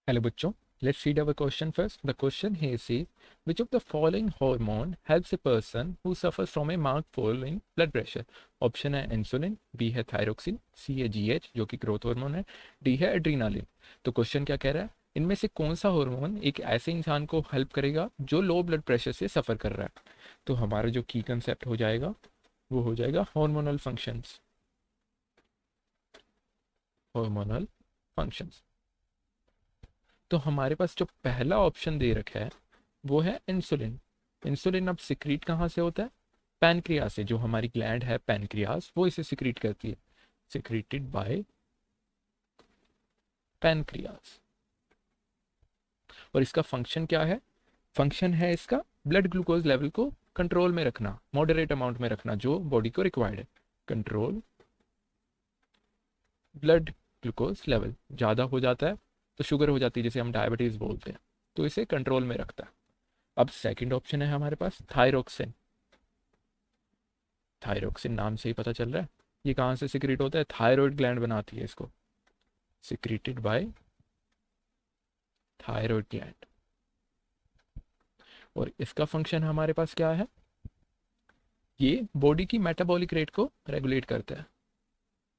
Hello बच्चों, let's read our question first. The question here says, which of the following hormone helps a person who suffers from a marked fall in blood pressure? Option है insulin, B है thyroxine, सी है GH जो कि growth hormone है, D है adrenaline. तो question क्या कह रहा है, इनमें से कौन सा हार्मोन एक ऐसे इंसान को हेल्प करेगा जो लो ब्लड प्रेशर से सफ़र कर रहा है? तो हमारा जो की कंसेप्ट हो जाएगा वो हो जाएगा हार्मोनल फंक्शंस। Hormonal functions. तो हमारे पास जो पहला ऑप्शन दे रखा है वो है इंसुलिन। इंसुलिन अब सिक्रीट कहाँ से होता है? पैनक्रियास से। जो हमारी ग्लैंड है पैनक्रियास वो इसे सिक्रीट करती है, सिक्रीटेड बाय पैनक्रियास। और इसका फंक्शन क्या है? फंक्शन है इसका ब्लड ग्लूकोज लेवल को कंट्रोल में रखना, मॉडरेट अमाउंट में रखना जो बॉडी को रिक्वायर्ड है। कंट्रोल ब्लड ग्लूकोज लेवल, ज़्यादा हो जाता है तो शुगर हो जाती है जिसे हम डायबिटीज़ बोलते हैं, तो इसे कंट्रोल में रखता है। अब सेकंड ऑप्शन है हमारे पास थायरोक्सिन। थायरोक्सिन नाम से ही पता चल रहा है ये कहाँ से सिक्रीट होता है, थायरॉयड ग्लैंड बनाती है इसको, सिक्रीटेड बाय थायरॉयड ग्लैंड। और इसका फंक्शन हमारे पास क्या है, ये बॉडी की मेटाबॉलिक रेट को रेगुलेट करता है,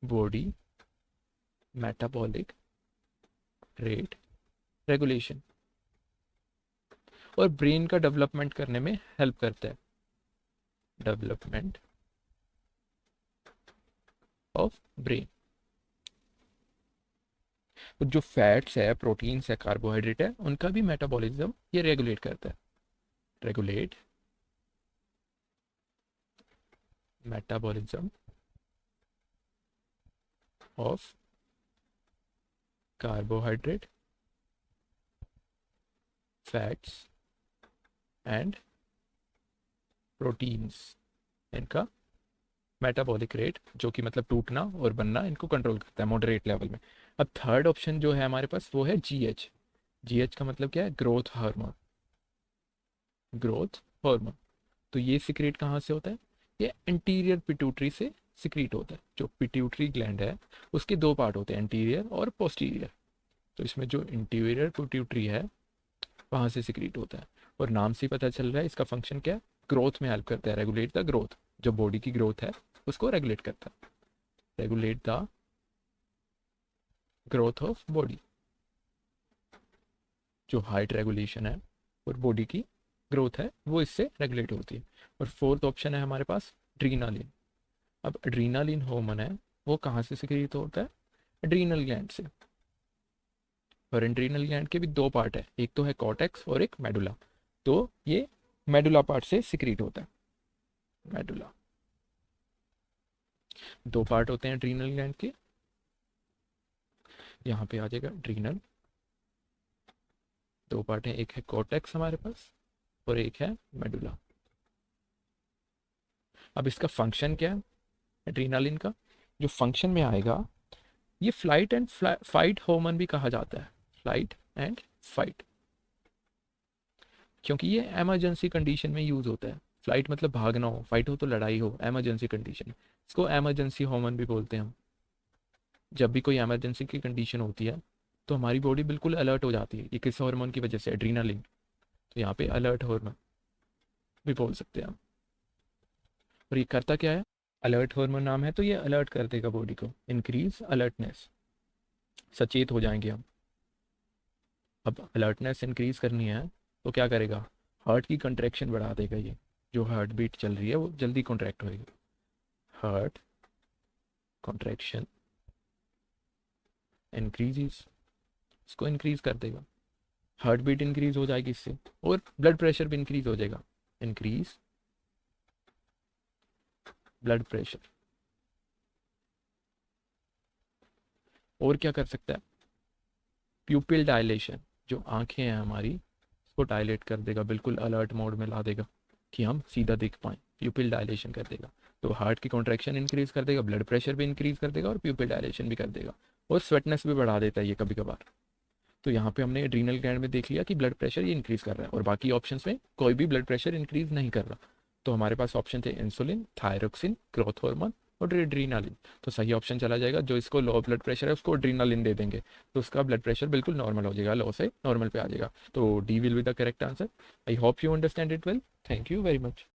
बॉडी मेटाबॉलिक रेट रेगुलेशन। और ब्रेन का डेवलपमेंट करने में हेल्प करता है, डेवलपमेंट ऑफ ब्रेन। जो फैट्स है, प्रोटीन्स है, कार्बोहाइड्रेट है, उनका भी मेटाबॉलिज्म ये रेगुलेट करता है, regulate metabolism of carbohydrate, fats and proteins, इनका मेटाबॉलिक रेट जो कि मतलब टूटना और बनना इनको कंट्रोल करता है मॉडरेट लेवल में। अब थर्ड ऑप्शन जो है हमारे पास वो है जीएच। जीएच का मतलब क्या है, ग्रोथ हार्मोन, ग्रोथ हार्मोन। तो ये सिक्रेट कहाँ से होता है, ये इंटीरियर पिट्यूटरी से सिक्रीट होता है। जो पिट्यूटरी ग्लैंड है उसके दो पार्ट होते हैं, इंटीरियर और पोस्टीरियर। तो इसमें जो इंटीरियर पिट्यूटरी है वहाँ से सिक्रीट होता है। और नाम से ही पता चल रहा है इसका फंक्शन क्या है, ग्रोथ में हेल्प करता है, रेगुलेट द ग्रोथ। जो बॉडी की ग्रोथ है उसको रेगुलेट करता है, regulate the growth of body. जो हाइट रेगुलेशन है और बॉडी की ग्रोथ है वो इससे रेगुलेट होती है। और फोर्थ ऑप्शन है हमारे पास एड्रीनालिन। अब एड्रीनालिन हार्मोन है वो कहाँ से सिक्रीट होता है, एड्रीनल ग्लैंड से। और एड्रीनल ग्लैंड के भी दो पार्ट है, एक तो है कॉर्टेक्स और एक मेडुला। तो ये मेडुला पार्ट से सिक्रीट होता है, मेडुला। दो पार्ट होते हैं एड्रीनल ग्लैंड के, यहाँ पे आ जाएगा एड्रीनल। दो पार्ट है, एक है कॉर्टेक्स हमारे पास और एक है मेडुला। अब इसका फंक्शन क्या है एड्रीनालिन का, जो फंक्शन में आएगा, ये फ्लाइट एंड फाइट हार्मोन भी कहा जाता है, फ्लाइट एंड फाइट। क्योंकि ये एमरजेंसी कंडीशन में यूज होता है। फ्लाइट मतलब भागना हो, फाइट हो तो लड़ाई हो, एमरजेंसी कंडीशन, इसको एमरजेंसी हार्मोन भी बोलते हैं हम। जब भी कोई एमरजेंसी की कंडीशन होती है तो हमारी बॉडी बिल्कुल अलर्ट हो जाती है, ये किस हार्मोन की वजह से, एड्रीनालिन। तो यहाँ पे अलर्ट हार्मोन भी बोल सकते हैं हम। और ये करता क्या है, अलर्ट हार्मोन नाम है तो ये अलर्ट कर देगा बॉडी को, इंक्रीज अलर्टनेस, सचेत हो जाएंगे हम। अब अलर्टनेस इंक्रीज करनी है तो क्या करेगा, हार्ट की कंट्रैक्शन बढ़ा देगा। ये जो हार्ट बीट चल रही है वो जल्दी कॉन्ट्रैक्ट होएगी, हार्ट कॉन्ट्रैक्शन इंक्रीजेस, इसको इंक्रीज कर देगा। हार्ट बीट इंक्रीज हो जाएगी इससे, और ब्लड प्रेशर भी इंक्रीज हो जाएगा, इंक्रीज ब्लड प्रेशर। और क्या कर सकता है, प्यूपिल डायलेशन, जो आंखें हैं हमारी उसको डायलेट कर देगा, बिल्कुल अलर्ट मोड में ला देगा कि हम सीधा देख पाएँ, प्यूपिल डायलेशन कर देगा। तो हार्ट की कॉन्ट्रैक्शन इंक्रीज कर देगा, ब्लड प्रेशर भी इंक्रीज कर देगा और प्यूपिल डायलेशन भी कर देगा। और स्वेटनेस भी बढ़ा देता है ये कभी कभार। तो यहाँ पे हमने एड्रीनल ग्लैंड में देख लिया कि ब्लड प्रेशर ये इंक्रीज कर रहा है, और बाकी ऑप्शंस में कोई भी ब्लड प्रेशर इंक्रीज नहीं कर रहा। तो हमारे पास ऑप्शन थे इंसुलिन, थायरोक्सिन, ग्रोथ हार्मोन और एड्रीनालिन। तो सही ऑप्शन चला जाएगा, जो इसको लो ब्लड प्रेशर है उसको एड्रीनालिन दे देंगे तो उसका ब्लड प्रेशर बिल्कुल नॉर्मल हो जाएगा, लो से नॉर्मल पे आ जाएगा। तो D will be the correct answer. I hope you understand it well. Thank you very much.